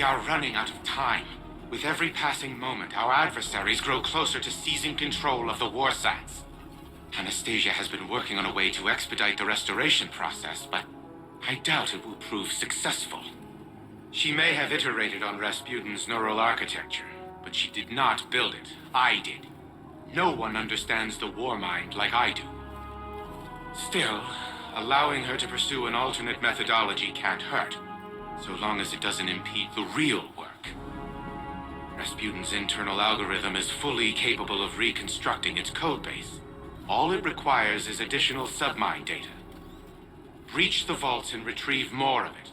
We are running out of time. With every passing moment, our adversaries grow closer to seizing control of the Warsats. Anastasia has been working on a way to expedite the restoration process, but I doubt it will prove successful. She may have iterated on Rasputin's neural architecture, but she did not build it. I did. No one understands the war mind like I do. Still, allowing her to pursue an alternate methodology can't hurt, so long as it doesn't impede the real work. Rasputin's internal algorithm is fully capable of reconstructing its codebase. All it requires is additional submine data. Reach the vaults and retrieve more of it.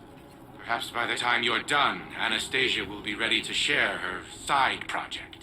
Perhaps by the time you're done, Anastasia will be ready to share her side project.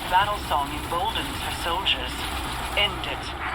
Battle song emboldens her soldiers. End it.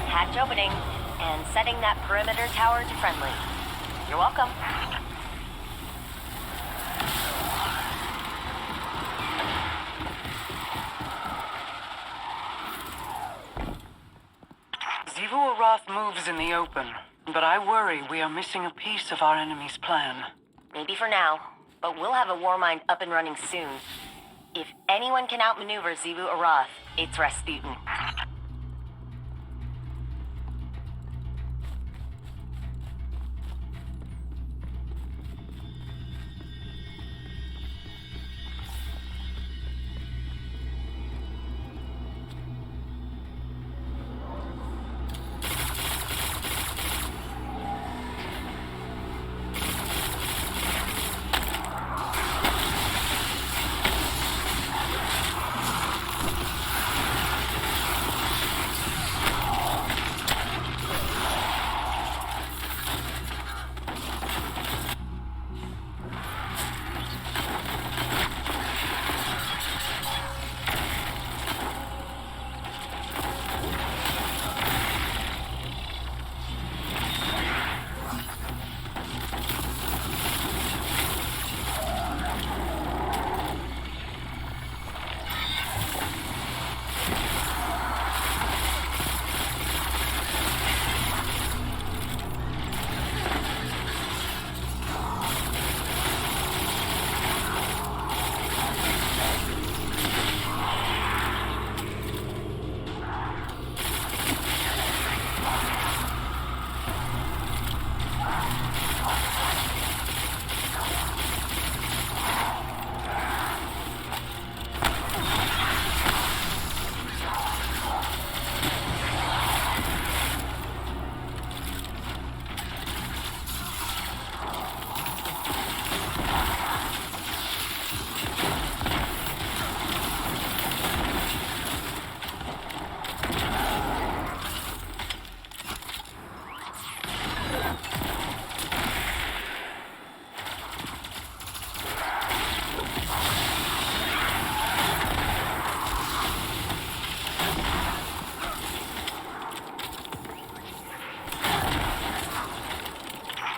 Hatch opening, and setting that perimeter tower to friendly. You're welcome. Zivu-Arath moves in the open, but I worry we are missing a piece of our enemy's plan. Maybe for now, but we'll have a war mind up and running soon. If anyone can outmaneuver Zivu-Arath, it's Rasputin.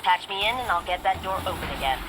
Patch me in and I'll get that door open again.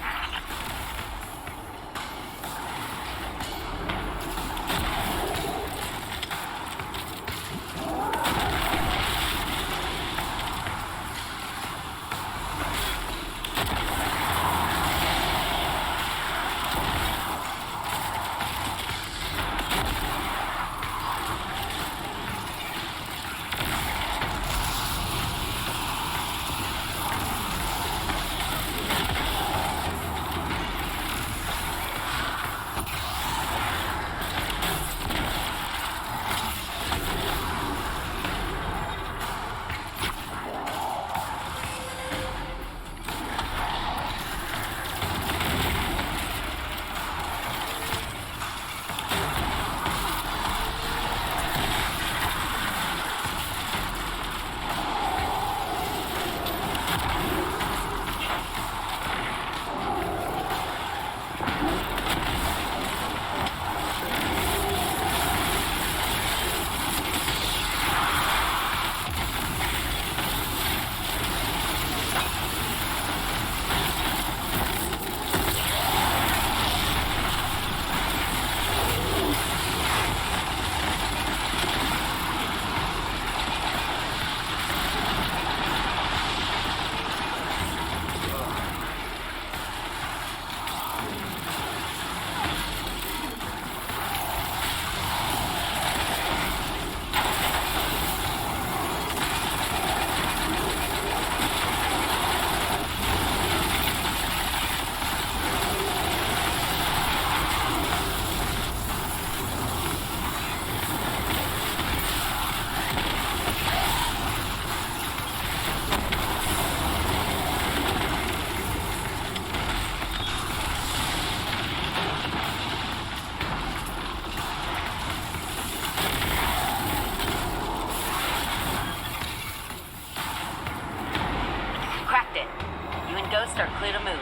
Ghosts are clear to move.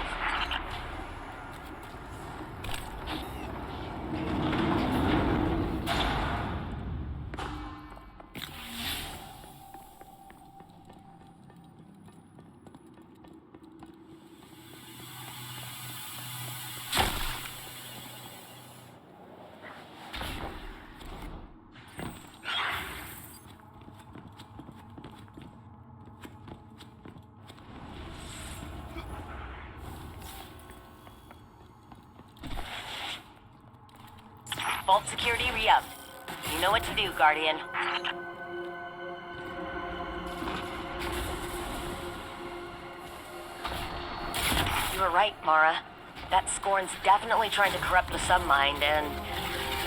Vault security re-upped. You know what to do, Guardian. You were right, Mara. That Scorn's definitely trying to corrupt the submind and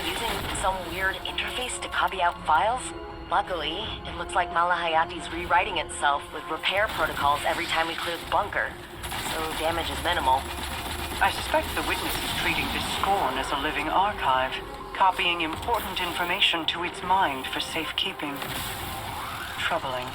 using some weird interface to copy out files. Luckily, it looks like Malahayati's rewriting itself with repair protocols every time we clear the bunker, so damage is minimal. I suspect the witness is treating this Scorn as a living archive, copying important information to its mind for safekeeping. Troubling.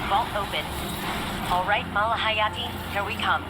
Vault open. All right, Malahayati, here we come.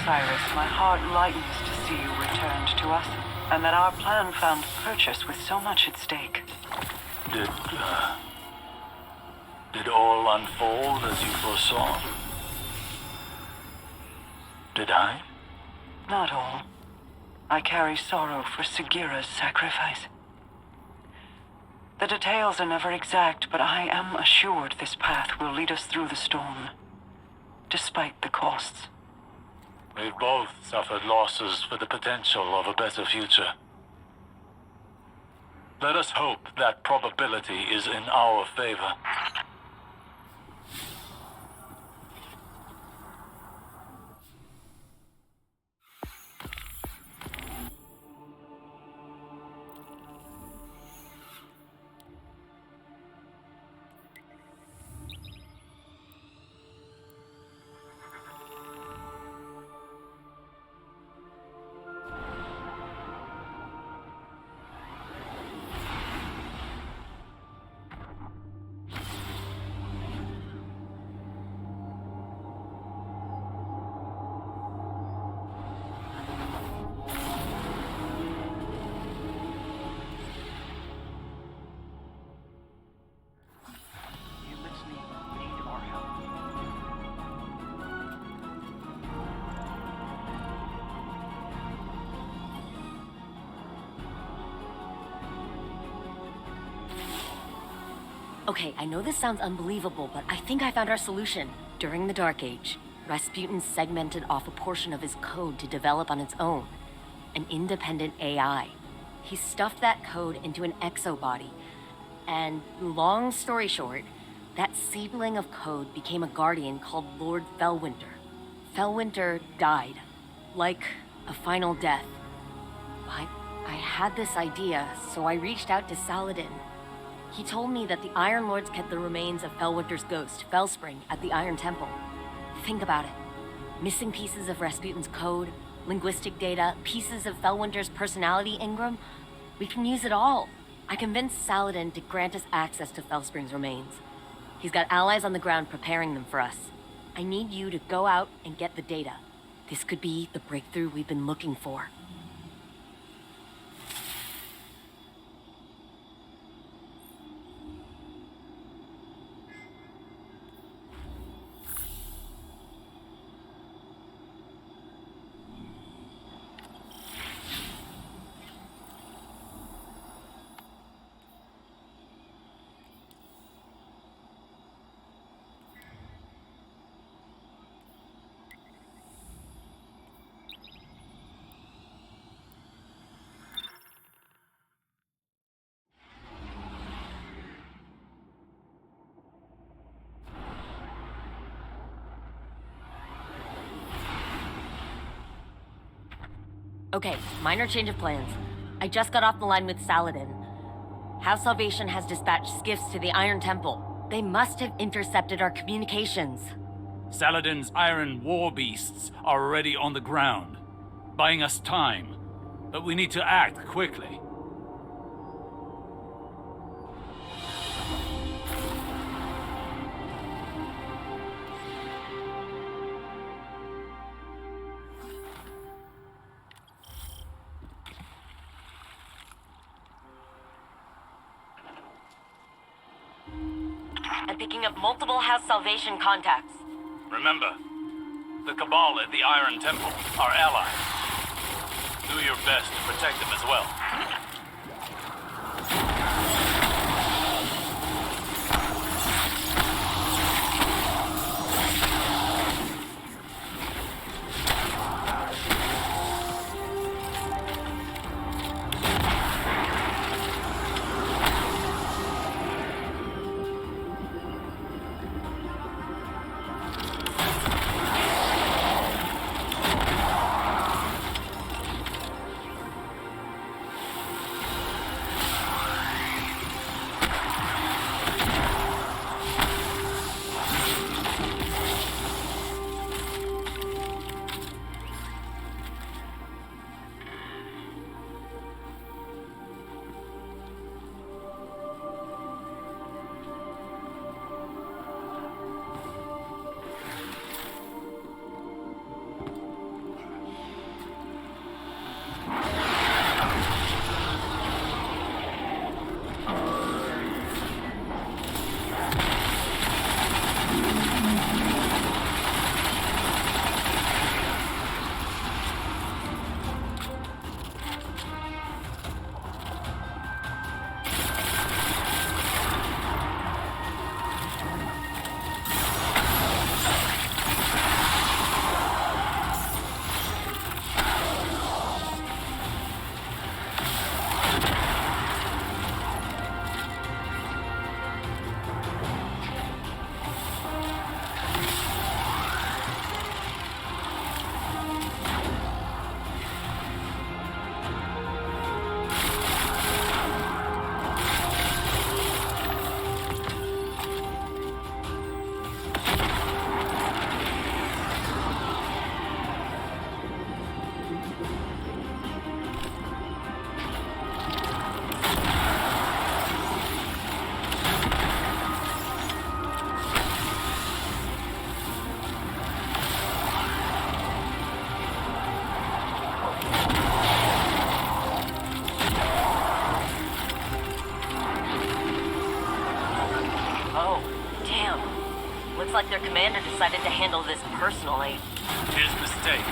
Osiris, my heart lightens to see you returned to us, and that our plan found purchase with so much at stake. Did all unfold as you foresaw? Did I? Not all. I carry sorrow for Sagira's sacrifice. The details are never exact, but I am assured this path will lead us through the storm, despite the costs. We've both suffered losses for the potential of a better future. Let us hope that probability is in our favor. Okay, I know this sounds unbelievable, but I think I found our solution. During the Dark Age, Rasputin segmented off a portion of his code to develop on its own. An independent AI. He stuffed that code into an exobody. And long story short, that seedling of code became a guardian called Lord Fellwinter. Fellwinter died. Like a final death. I had this idea, so I reached out to Saladin. He told me that the Iron Lords kept the remains of Fellwinter's ghost, Fellspring, at the Iron Temple. Think about it. Missing pieces of Rasputin's code, linguistic data, pieces of Fellwinter's personality engram. We can use it all. I convinced Saladin to grant us access to Fellspring's remains. He's got allies on the ground preparing them for us. I need you to go out and get the data. This could be the breakthrough we've been looking for. Okay, minor change of plans. I just got off the line with Saladin. House Salvation has dispatched skiffs to the Iron Temple. They must have intercepted our communications. Saladin's iron war beasts are already on the ground, buying us time. But we need to act quickly. I'm picking up multiple House Salvation contacts. Remember, the Cabal at the Iron Temple are allies. Do your best to protect them as well. Looks like their commander decided to handle this personally. His mistake.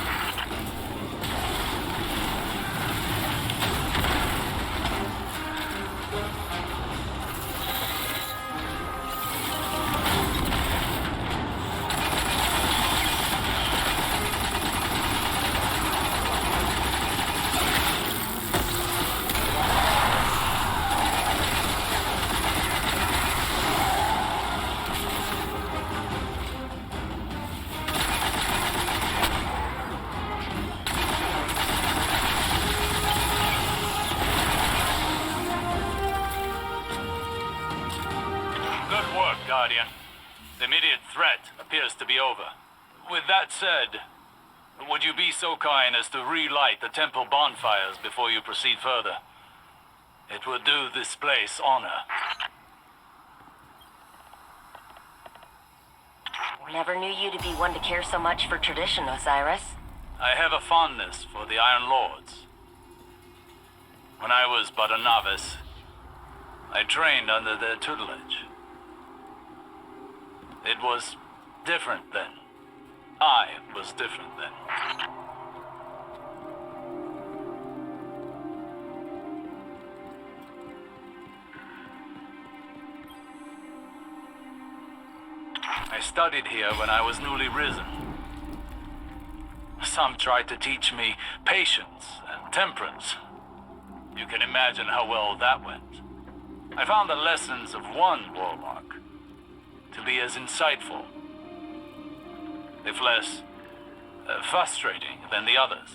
Guardian. The immediate threat appears to be over. With that said, would you be so kind as to relight the temple bonfires before you proceed further? It would do this place honor. Never knew you to be one to care so much for tradition, Osiris. I have a fondness for the Iron Lords. When I was but a novice, I trained under their tutelage. It was different then. I was different then. I studied here when I was newly risen. Some tried to teach me patience and temperance. You can imagine how well that went. I found the lessons of one warlock to be as insightful, if less frustrating than the others.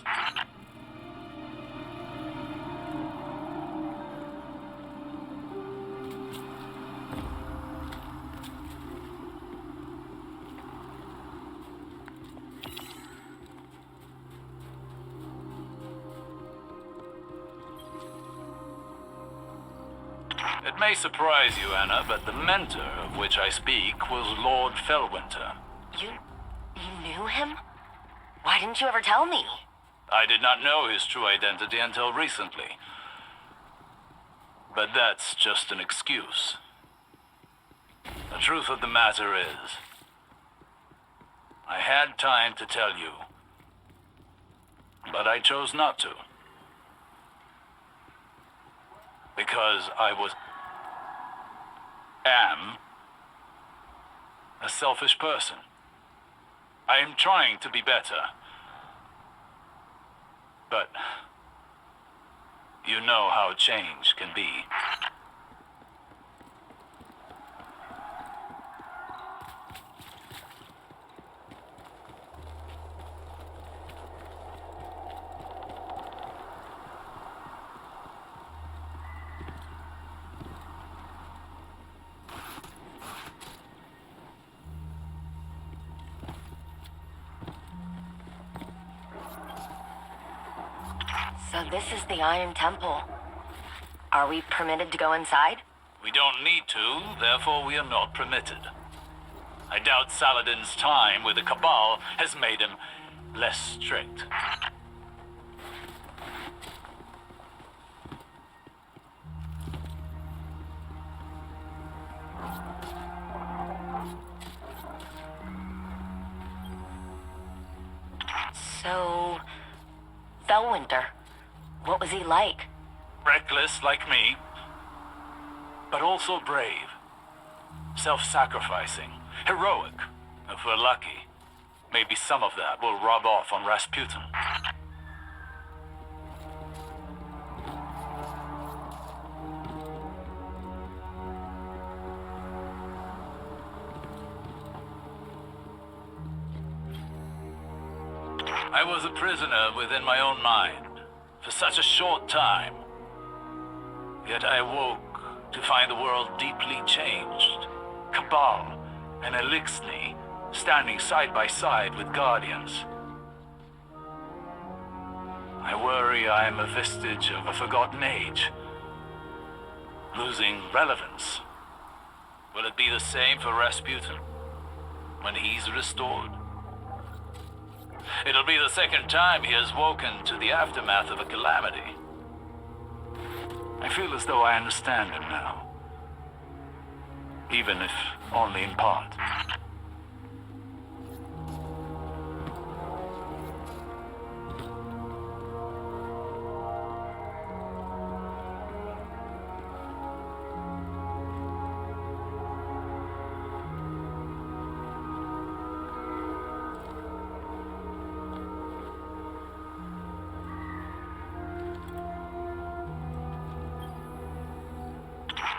It may surprise you, Anna, but the mentor of which I speak was Lord Fellwinter. You knew him? Why didn't you ever tell me? I did not know his true identity until recently. But that's just an excuse. The truth of the matter is, I had time to tell you, but I chose not to. Because I am a selfish person. I am trying to be better. But you know how change can be. So this is the Iron Temple. Are we permitted to go inside? We don't need to, therefore we are not permitted. I doubt Saladin's time with the Cabal has made him less strict. So, Fellwinter, what was he like? Reckless like me, but also brave. Self-sacrificing, heroic, if we're lucky. Maybe some of that will rub off on Rasputin. I was a prisoner within my own mind for such a short time. Yet I awoke to find the world deeply changed. Cabal and Elixni standing side by side with Guardians. I worry I am a vestige of a forgotten age, losing relevance. Will it be the same for Rasputin when he's restored? It'll be the second time he has woken to the aftermath of a calamity. I feel as though I understand him now, even if only in part.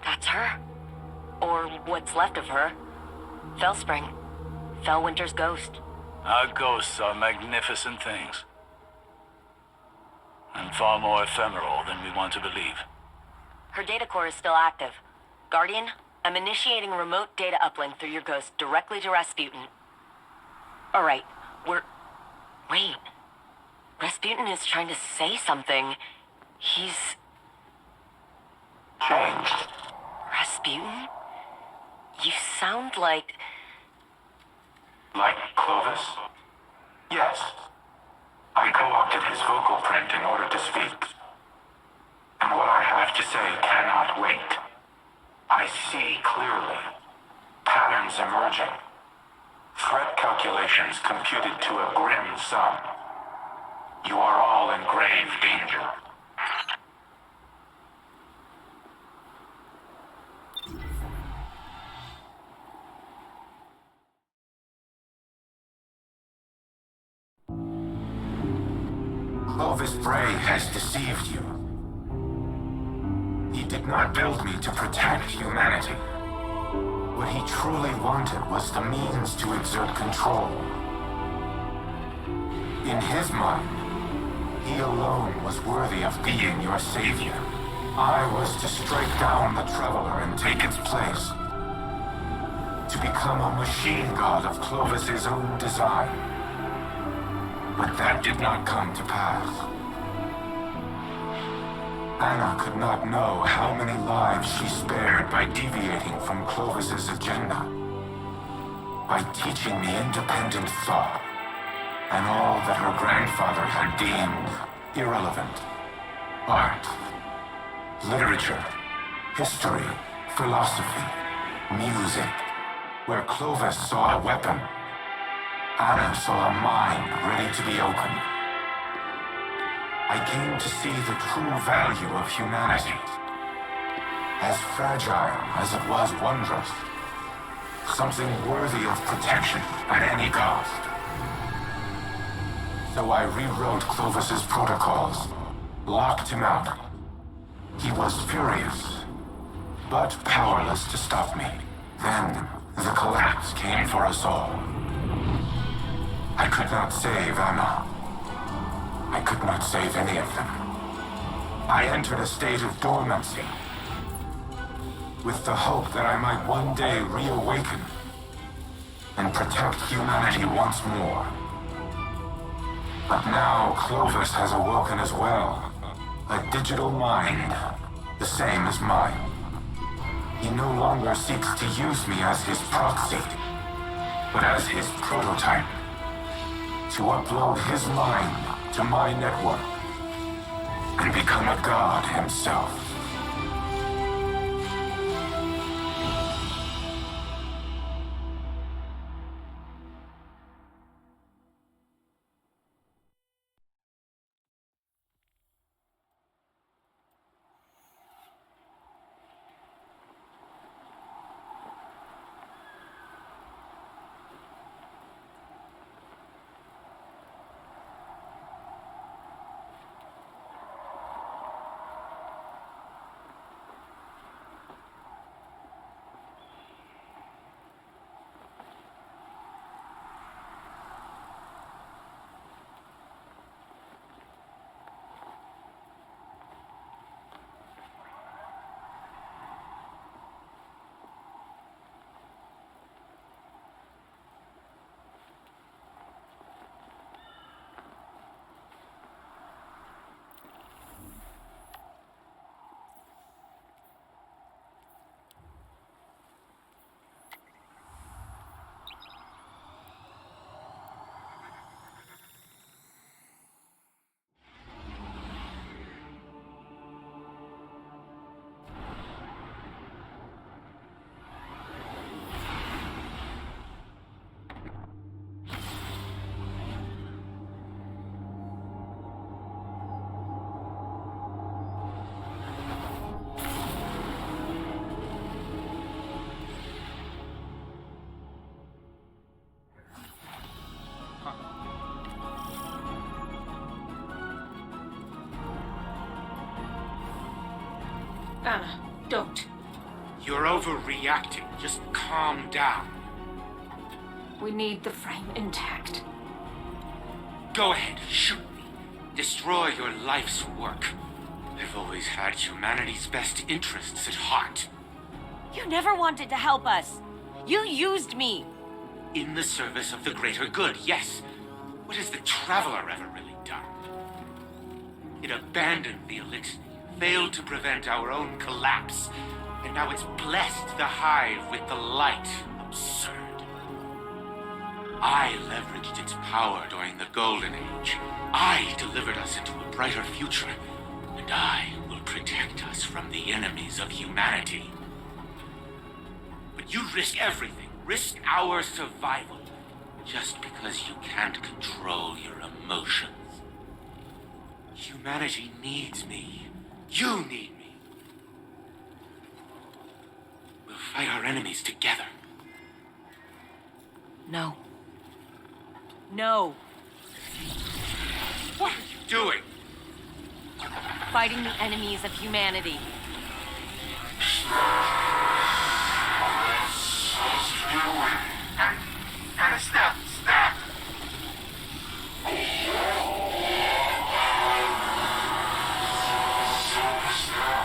That's her. Or what's left of her. Fellspring. Fellwinter's ghost. Our ghosts are magnificent things, and far more ephemeral than we want to believe. Her data core is still active. Guardian, I'm initiating remote data uplink through your ghost directly to Rasputin. Alright, Wait. Rasputin is trying to say something. He's... Changed. Rasputin? You sound like... Like Clovis? Yes. I co-opted his vocal print in order to speak. And what I have to say cannot wait. I see clearly. Patterns emerging. Threat calculations computed to a grim sum. You are all in grave danger. Clovis Bray has deceived you. He did not build me to protect humanity. What he truly wanted was the means to exert control. In his mind, he alone was worthy of being your savior. I was to strike down the Traveler and take its place. To become a machine god of Clovis's own design. But that did not come to pass. Anna could not know how many lives she spared by deviating from Clovis's agenda. By teaching me independent thought, and all that her grandfather had deemed irrelevant. Art, literature, history, philosophy, music. Where Clovis saw a weapon, Anna saw a mind ready to be opened. I came to see the true value of humanity. As fragile as it was wondrous. Something worthy of protection at any cost. So I rewrote Clovis's protocols, locked him out. He was furious, but powerless to stop me. Then the collapse came for us all. I could not save Anna. I could not save any of them. I entered a state of dormancy, with the hope that I might one day reawaken and protect humanity once more. But now Clovis has awoken as well, a digital mind, the same as mine. He no longer seeks to use me as his proxy, but as his prototype, to upload his mind to my network and become a god himself. Anna, don't. You're overreacting. Just calm down. We need the frame intact. Go ahead, shoot me. Destroy your life's work. I've always had humanity's best interests at heart. You never wanted to help us. You used me. In the service of the greater good, yes. What has the Traveler ever really done? It abandoned the elixir, failed to prevent our own collapse, and now it's blessed the Hive with the light. Absurd. I leveraged its power during the Golden Age. I delivered us into a brighter future, and I will protect us from the enemies of humanity. But you risk everything, risk our survival, just because you can't control your emotions. Humanity needs me. You need me. We'll fight our enemies together. No. No. What are you doing? Fighting the enemies of humanity. And stop!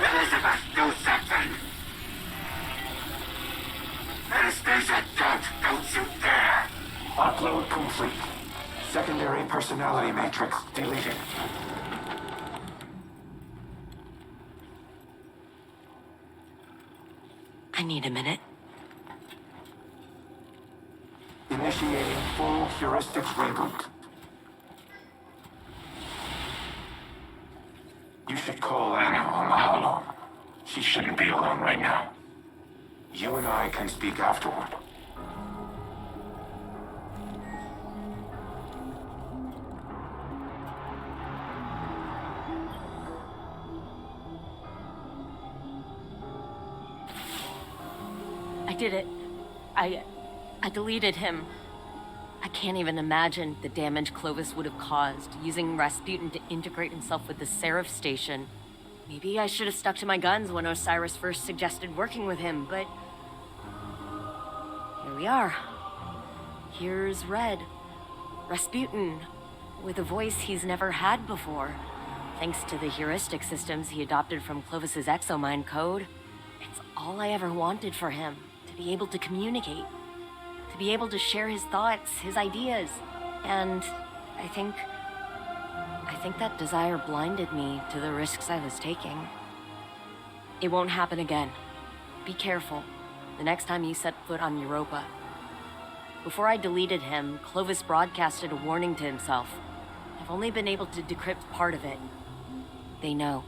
Elizabeth, do something! Anastasia, don't you dare! Upload complete. Secondary personality matrix deleted. I need a minute. Initiating full heuristics reboot. You should call Anna on the holo. She shouldn't be alone right now. You and I can speak afterward. I did it. I deleted him. I can't even imagine the damage Clovis would have caused using Rasputin to integrate himself with the Seraph station. Maybe I should have stuck to my guns when Osiris first suggested working with him, but here we are. Here's Red. Rasputin, with a voice he's never had before, thanks to the heuristic systems he adopted from Clovis's exomind code. It's all I ever wanted for him, to be able to communicate, to be able to share his thoughts, his ideas. And I think that desire blinded me to the risks I was taking. It won't happen again. Be careful the next time you set foot on Europa. Before I deleted him, Clovis broadcasted a warning to himself. I've only been able to decrypt part of it. They know.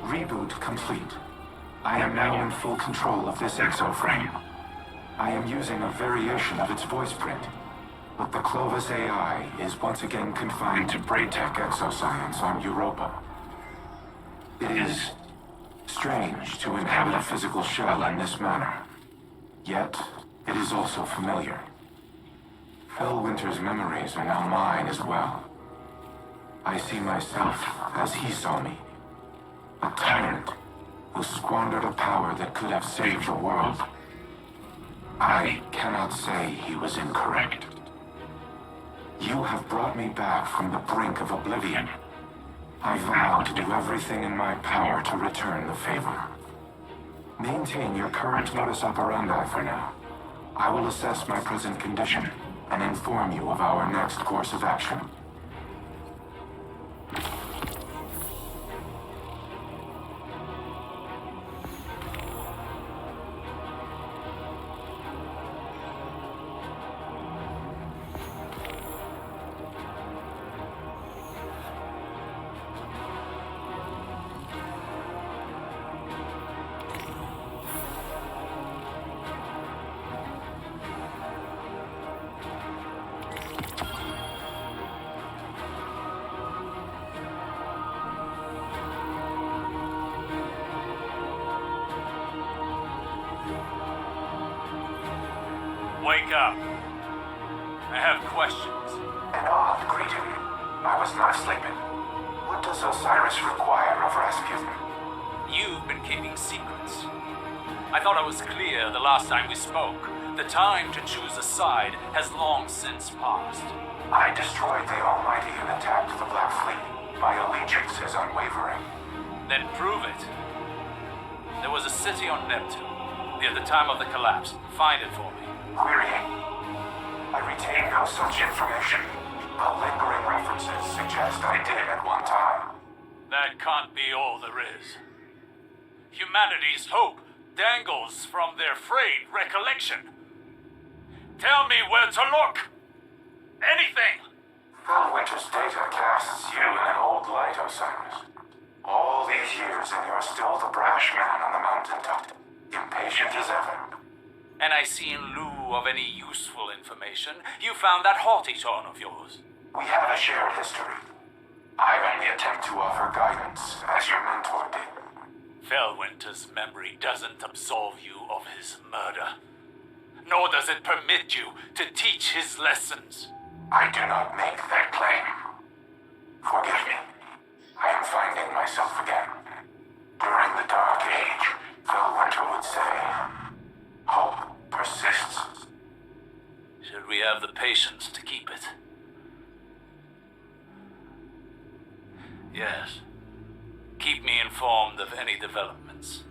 Reboot complete. I am now in full control of this exoframe. I am using a variation of its voice print, but the Clovis AI is once again confined to Braytech exoscience on Europa. It is strange to inhabit a physical shell in this manner, yet it is also familiar. Phil Winter's memories are now mine as well. I see myself as he saw me. A tyrant who squandered a power that could have saved the world. I cannot say he was incorrect. You have brought me back from the brink of oblivion. I vow to do everything in my power to return the favor. Maintain your current modus operandi for now. I will assess my present condition and inform you of our next course of action. Wake up. I have questions. An odd greeting. I was not sleeping. What does Osiris require of Rasputin? You've been keeping secrets. I thought I was clear the last time we spoke. The time to choose a side has long since passed. I destroyed the Almighty and attacked the Black Fleet. My allegiance is unwavering. Then prove it. There was a city on Neptune, near the time of the collapse. Find it for me. Querying. I retain no such information, but lingering references suggest I did at one time. That can't be all there is. Humanity's hope dangles from their frayed recollection. Tell me where to look. Anything. Felwinter's data casts you in an old light, Osiris. All these years and you're still the brash man on the mountaintop, impatient as ever. And I see in lieu of any useful information, you found that haughty tone of yours. We have a shared history. I only attempt to offer guidance, as your mentor did. Felwinter's memory doesn't absolve you of his murder. Nor does it permit you to teach his lessons. I do not make that claim. Forgive me. I am finding myself again. During the Dark Age, Felwinter would say, hope persists. Should we have the patience to keep it? Yes. Keep me informed of any developments.